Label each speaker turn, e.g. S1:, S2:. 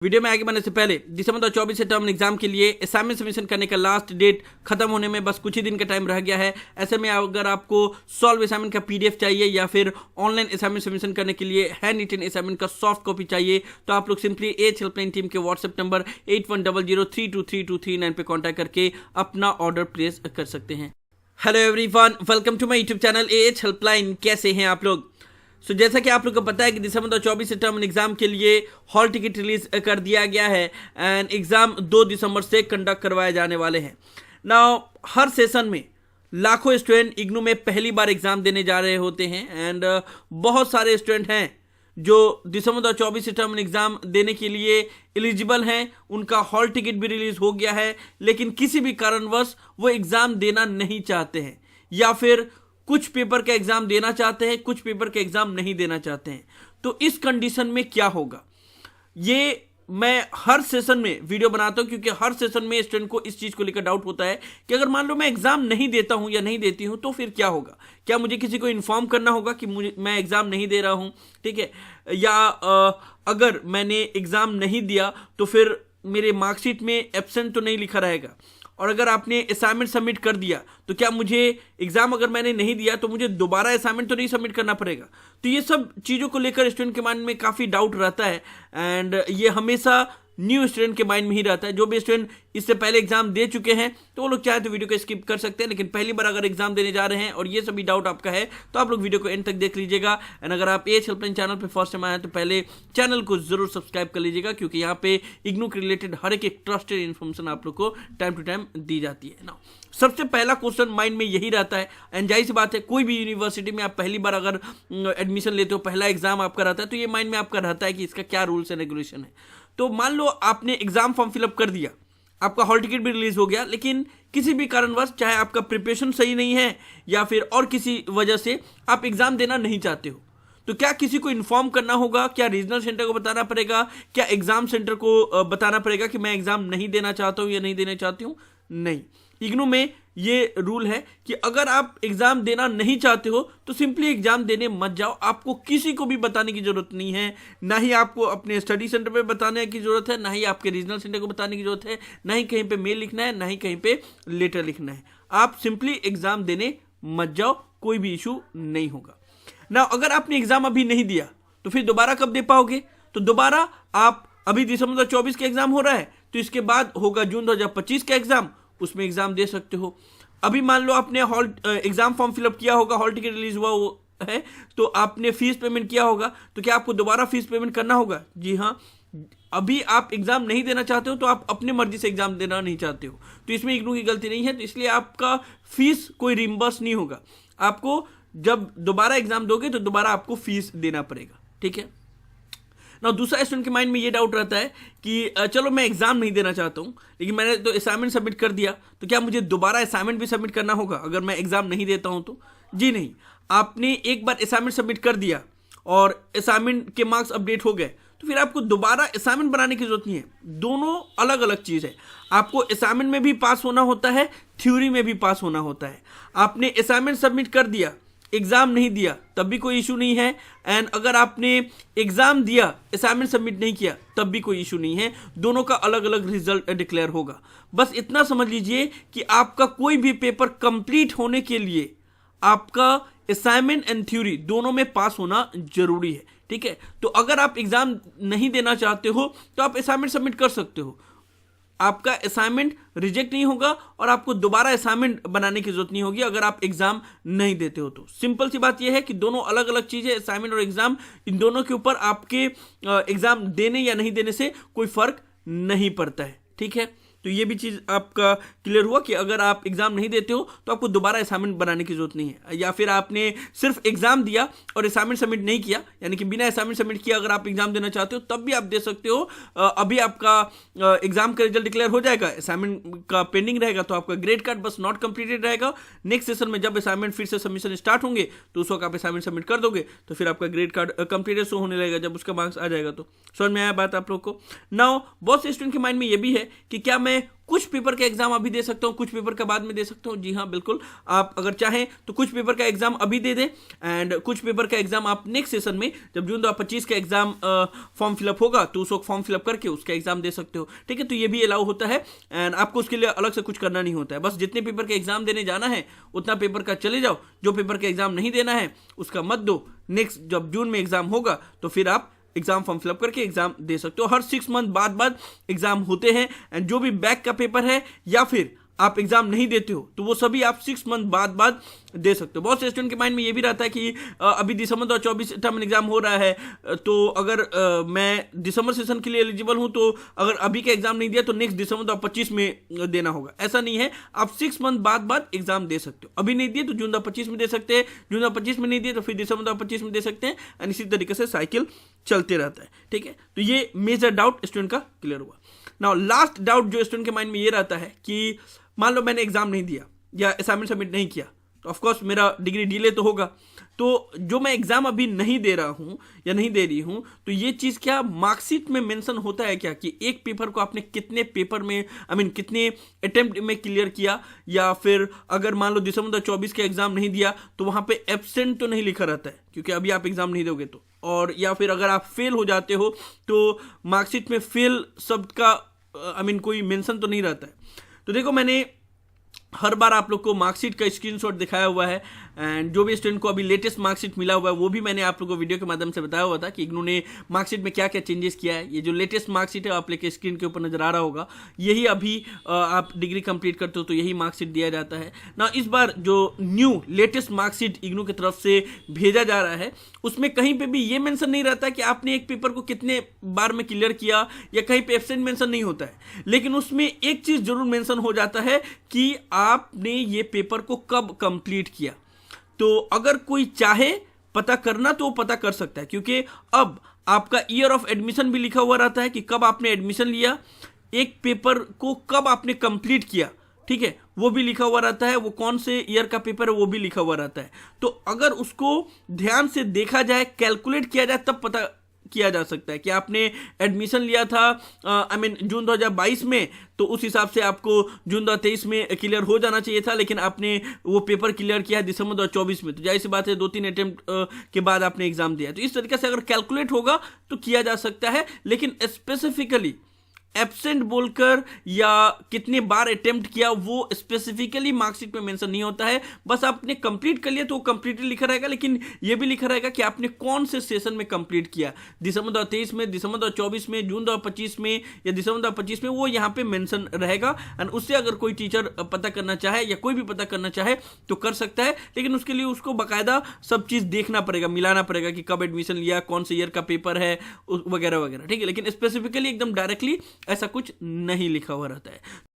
S1: Video में आगे बढ़ने से पहले दिसंबर 2024 से टर्म एग्जाम के लिए असाइनमेंट सबमिशन करने का लास्ट डेट खत्म होने में बस कुछ ही दिन का टाइम रह गया है। ऐसे में अगर आपको सॉल्व असाइनमेंट का पीडीएफ चाहिए या फिर ऑनलाइन असाइनमेंट सबमिशन करने के लिए हैंड रिटन असाइनमेंट का सॉफ्ट कॉपी चाहिए तो आप लोग सिंपली एच हेल्पलाइन टीम के व्हाट्सएप नंबर 8100323239 पे कॉन्टैक्ट करके अपना ऑर्डर प्लेस कर सकते हैं। Hello everyone, welcome to my YouTube channel H helpline. कैसे हैं आप लोग? जैसा कि आप लोग को पता है कि दिसंबर 2024 से टर्म एग्जाम के लिए हॉल टिकट रिलीज कर दिया गया है एंड एग्जाम 2 दिसंबर से कंडक्ट करवाए जाने वाले हैं। नाउ हर सेशन में लाखों स्टूडेंट इग्नू में पहली बार एग्जाम देने जा रहे होते हैं एंड बहुत सारे स्टूडेंट हैं जो दिसंबर 2024 से टर्म एग्जाम देने के लिए एलिजिबल हैं, उनका हॉल टिकट भी रिलीज हो गया है, लेकिन किसी भी कारणवश वो एग्जाम देना नहीं चाहते हैं या फिर कुछ पेपर का एग्जाम देना चाहते हैं, कुछ पेपर का एग्जाम नहीं देना चाहते हैं। तो इस कंडीशन में क्या होगा, ये मैं हर सेशन में वीडियो बनाता हूं क्योंकि हर सेशन में स्टूडेंट को इस चीज को लेकर डाउट होता है कि अगर मान लो मैं एग्जाम नहीं देता हूं या नहीं देती हूं तो फिर क्या होगा। क्या मुझे किसी को इन्फॉर्म करना होगा कि मैं एग्जाम नहीं दे रहा हूं, ठीक है, या अगर मैंने एग्जाम नहीं दिया तो फिर मेरे मार्कशीट में एब्सेंट तो नहीं लिखा रहेगा, और अगर आपने असाइनमेंट सबमिट कर दिया तो क्या मुझे एग्जाम अगर मैंने नहीं दिया तो मुझे दोबारा असाइनमेंट तो नहीं सबमिट करना पड़ेगा। तो ये सब चीज़ों को लेकर स्टूडेंट के माइंड में काफ़ी डाउट रहता है एंड ये हमेशा न्यू स्टूडेंट के माइंड में ही रहता है। जो भी स्टूडेंट इससे पहले एग्जाम दे चुके हैं तो वो लोग चाहे तो वीडियो को स्किप कर सकते हैं, लेकिन पहली बार अगर एग्जाम देने जा रहे हैं और ये सभी डाउट आपका है तो आप लोग वीडियो को एंड तक देख लीजिएगा। एंड अगर आप एच हेल्पलाइन चैनल पे फर्स्ट टाइम आए हैं तो पहले चैनल को जरूर सब्सक्राइब कर लीजिएगा क्योंकि यहाँ पे इग्नू के रिलेटेड हर एक ट्रस्टेड इन्फॉर्मेशन आप लोग को टाइम टू टाइम दी जाती है ना। सबसे पहला क्वेश्चन माइंड में यही रहता है, एंड जाहिर सी बात है कोई भी यूनिवर्सिटी में आप पहली बार अगर एडमिशन लेते हो, पहला एग्जाम आपका रहता है तो ये माइंड में आपका रहता है कि इसका क्या रूल्स एंड रेगुलेशन है। तो मान लो आपने एग्जाम फॉर्म फिलअप कर दिया, आपका हॉल टिकट भी रिलीज हो गया, लेकिन किसी भी कारणवश चाहे आपका प्रिपरेशन सही नहीं है या फिर और किसी वजह से आप एग्जाम देना नहीं चाहते हो, तो क्या किसी को इन्फॉर्म करना होगा? क्या रीजनल सेंटर को बताना पड़ेगा? क्या एग्जाम सेंटर को बताना पड़ेगा कि मैं एग्जाम नहीं देना चाहता हूं या नहीं देना चाहती हूं? नहीं, इग्नू में ये रूल है कि अगर आप एग्जाम देना नहीं चाहते हो तो सिंपली एग्जाम देने मत जाओ। आपको किसी को भी बताने की जरूरत नहीं है, ना ही आपको अपने स्टडी सेंटर पे बताने की जरूरत है, ना ही आपके रीजनल सेंटर को बताने की जरूरत है, ना ही कहीं पे मेल लिखना है, ना ही कहीं पे लेटर लिखना है। आप सिंपली एग्जाम देने मत जाओ, कोई भी इशू नहीं होगा ना। अगर आपने एग्जाम अभी नहीं दिया तो फिर दोबारा कब दे पाओगे? तो दोबारा आप अभी दिसंबर 2024 का एग्जाम हो रहा है तो इसके बाद होगा जून 2025 का एग्जाम, उसमें एग्जाम दे सकते हो। अभी मान लो आपने हॉल एग्जाम फॉर्म फिलअप किया होगा, हॉल टिकट रिलीज हुआ है तो आपने फीस पेमेंट किया होगा, तो क्या आपको दोबारा फीस पेमेंट करना होगा? जी हाँ। अभी आप एग्जाम नहीं देना चाहते हो तो आप अपने मर्जी से एग्जाम देना नहीं चाहते हो, तो इसमें इग्नू की गलती नहीं है, तो इसलिए आपका फीस कोई रिम्बर्स नहीं होगा। आपको जब दोबारा एग्जाम दोगे तो दोबारा आपको फीस देना पड़ेगा, ठीक है ना। दूसरा स्टूडेंट के माइंड में ये डाउट रहता है कि चलो मैं एग्जाम नहीं देना चाहता हूं लेकिन मैंने तो असाइनमेंट सबमिट कर दिया, तो क्या मुझे दोबारा असाइनमेंट भी सबमिट करना होगा अगर मैं एग्जाम नहीं देता हूं तो? जी नहीं, आपने एक बार असाइनमेंट सबमिट कर दिया और असाइनमेंट के मार्क्स अपडेट हो गए तो फिर आपको दोबारा असाइनमेंट बनाने की जरूरत नहीं है। दोनों अलग अलग चीज़ है। आपको असाइनमेंट में भी पास होना होता है, थ्योरी में भी पास होना होता है। आपने असाइनमेंट सबमिट कर दिया, एग्जाम नहीं दिया तब भी कोई इशू नहीं है, एंड अगर आपने एग्जाम दिया असाइनमेंट सबमिट नहीं किया तब भी कोई इशू नहीं है। दोनों का अलग अलग रिजल्ट डिक्लेयर होगा। बस इतना समझ लीजिए कि आपका कोई भी पेपर कंप्लीट होने के लिए आपका असाइनमेंट एंड थ्योरी दोनों में पास होना जरूरी है, ठीक है। तो अगर आप एग्जाम नहीं देना चाहते हो तो आप असाइनमेंट सबमिट कर सकते हो, आपका असाइनमेंट रिजेक्ट नहीं होगा और आपको दोबारा असाइनमेंट बनाने की जरूरत नहीं होगी अगर आप एग्जाम नहीं देते हो तो। सिंपल सी बात यह है कि दोनों अलग अलग चीजें, असाइनमेंट और एग्जाम, इन दोनों के ऊपर आपके एग्जाम देने या नहीं देने से कोई फर्क नहीं पड़ता है, ठीक है। तो ये भी चीज़ आपका क्लियर हुआ कि अगर आप एग्जाम नहीं देते हो तो आपको दोबारा असाइनमेंट बनाने की जरूरत नहीं है, या फिर आपने सिर्फ एग्जाम दिया और असाइनमेंट सबमिट नहीं किया, यानी कि बिना असाइनमेंट सबमिट किया अगर आप एग्जाम देना चाहते हो तब भी आप दे सकते हो। अभी आपका एग्जाम का रिजल्ट डिक्लेयर हो जाएगा, असाइनमेंट का पेंडिंग रहेगा तो आपका ग्रेड कार्ड बस नॉट कंप्लीटेड रहेगा। नेक्स्ट सेशन में जब असाइनमेंट फिर से सबमिशन स्टार्ट होंगे तो उस वक्त आप असाइनमेंट सबमिट कर दोगे तो फिर आपका ग्रेड कार्ड कंप्लीटेड शो होने लगेगा जब उसका मार्क्स आ जाएगा। तो समझ में आया बात आप लोग को? नाउ बहुत से स्टूडेंट के माइंड में ये भी है कि क्या मैं मैं कुछ पेपर का एग्जाम अभी दे सकता हूँ, कुछ पेपर का बाद में दे सकता हूँ? जी हाँ, बिल्कुल। आप अगर चाहें तो कुछ पेपर का एग्जाम अभी दे दें एंड कुछ पेपर का एग्जाम आप नेक्स्ट सेशन में, जब जून 2025 का एग्जाम फॉर्म फिलअप होगा तो उस वक्त फॉर्म फिलअप करके उसका एग्जाम दे सकते हो। ठीक है, तो ये भी अलाउ होता है एंड आपको उसके लिए अलग से कुछ करना नहीं होता है। बस जितने पेपर का एग्जाम देने जाना है उतना पेपर का चले जाओ, जो पेपर का एग्जाम नहीं देना है उसका मत दो। नेक्स्ट जब जून में एग्जाम होगा तो फिर आप एग्जाम फॉर्म फिलअप करके एग्जाम दे सकते हो। हर 6 मंथ बाद एग्जाम होते हैं एंड जो भी बैक का पेपर है या फिर आप एग्जाम नहीं देते हो तो वो सभी आप 6 मंथ बाद दे सकते हो। बहुत से स्टूडेंट के माइंड में ये भी रहता है कि अभी दिसंबर 2024 टर्म एग्जाम हो रहा है, तो अगर मैं दिसंबर सेशन के लिए एलिजिबल हूं तो अगर अभी का एग्जाम नहीं दिया तो नेक्स्ट दिसंबर 2025 में देना होगा। ऐसा नहीं है, आप 6 मंथ बाद एग्जाम दे सकते हो। अभी नहीं दिए तो जून 2025 में दे सकते हैं, जून 2025 में नहीं दिए तो फिर दिसंबर 2025 में दे सकते हैं एंड इसी तरीके से साइकिल चलते रहता है। ठीक है, तो ये मेजर डाउट स्टूडेंट का क्लियर हुआ। नाउ लास्ट डाउट जो स्टूडेंट के माइंड में ये रहता है कि मान लो मैंने एग्जाम नहीं दिया या असाइनमेंट सबमिट नहीं किया तो ऑफ कोर्स मेरा डिग्री डिले तो होगा। तो जो मैं एग्जाम अभी नहीं दे रहा हूं या नहीं दे रही हूं तो ये चीज क्या मार्कशीट में मेंशन होता है क्या कि एक पेपर को आपने कितने पेपर में कितने अटेम्प्ट में क्लियर किया, या फिर अगर मान लो दिसंबर 2024 का एग्जाम नहीं दिया तो वहां पे एब्सेंट तो नहीं लिखा रहता है क्योंकि अभी आप एग्जाम नहीं दोगे तो, और या फिर अगर आप फेल हो जाते हो तो मार्कशीट में फेल शब्द का कोई मेंशन तो नहीं रहता है। तो देखो, मैंने हर बार आप लोग को मार्कशीट का स्क्रीनशॉट दिखाया हुआ है एंड जो भी स्टूडेंट को अभी लेटेस्ट मार्कशीट मिला हुआ है वो भी मैंने आप लोगों को वीडियो के माध्यम से बताया हुआ था कि इग्नू ने मार्कशीट में क्या क्या चेंजेस किया है। ये जो लेटेस्ट मार्कशीट है आप लोग के स्क्रीन के ऊपर नजर आ रहा होगा, यही अभी आप डिग्री कंप्लीट करते हो तो यही मार्कशीट दिया जाता है ना। इस बार जो न्यू लेटेस्ट मार्कशीट इग्नू की तरफ से भेजा जा रहा है उसमें कहीं पे भी ये मेंशन नहीं रहता कि आपने एक पेपर को कितने बार में क्लियर किया, या कहीं पे एब्सेंट मेंशन नहीं होता है, लेकिन उसमें एक चीज जरूर मेंशन हो जाता है कि आपने ये पेपर को कब कंप्लीट किया। तो अगर कोई चाहे पता करना तो वो पता कर सकता है, क्योंकि अब आपका ईयर ऑफ एडमिशन भी लिखा हुआ रहता है कि कब आपने एडमिशन लिया, एक पेपर को कब आपने कंप्लीट किया, ठीक है, वो भी लिखा हुआ रहता है, वो कौन से ईयर का पेपर है वो भी लिखा हुआ रहता है। तो अगर उसको ध्यान से देखा जाए, कैलकुलेट किया जाए, तब पता किया जा सकता है कि आपने एडमिशन लिया था जून 2022 में, तो उस हिसाब से आपको जून 2023 में क्लियर हो जाना चाहिए था, लेकिन आपने वो पेपर क्लियर किया है दिसंबर 2024 में, तो जाहिर सी बात है 2-3 अटेम्प्ट के बाद आपने एग्जाम दिया। तो इस तरीके से अगर कैलकुलेट होगा तो किया जा सकता है, लेकिन स्पेसिफिकली एब्सेंट बोलकर या कितने बार अटेम्प्ट किया वो स्पेसिफिकली मार्कशीट में मेंशन नहीं होता है। बस आपने कंप्लीट कर लिया तो वो कंप्लीटली लिखा रहेगा, लेकिन ये भी लिखा रहेगा कि आपने कौन से सेशन में कंप्लीट किया, दिसंबर 2023 में, दिसंबर 2024 में, जून 2025 में या दिसंबर 2025 में, वो यहाँ पे मेंशन रहेगा। एंड उससे अगर कोई टीचर पता करना चाहे या कोई भी पता करना चाहे तो कर सकता है, लेकिन उसके लिए उसको बाकायदा सब चीज़ देखना पड़ेगा, मिलाना पड़ेगा कि कब एडमिशन लिया, कौन से ईयर का पेपर है वगैरह वगैरह, ठीक है। लेकिन स्पेसिफिकली एकदम डायरेक्टली ऐसा कुछ नहीं लिखा हुआ रहता है।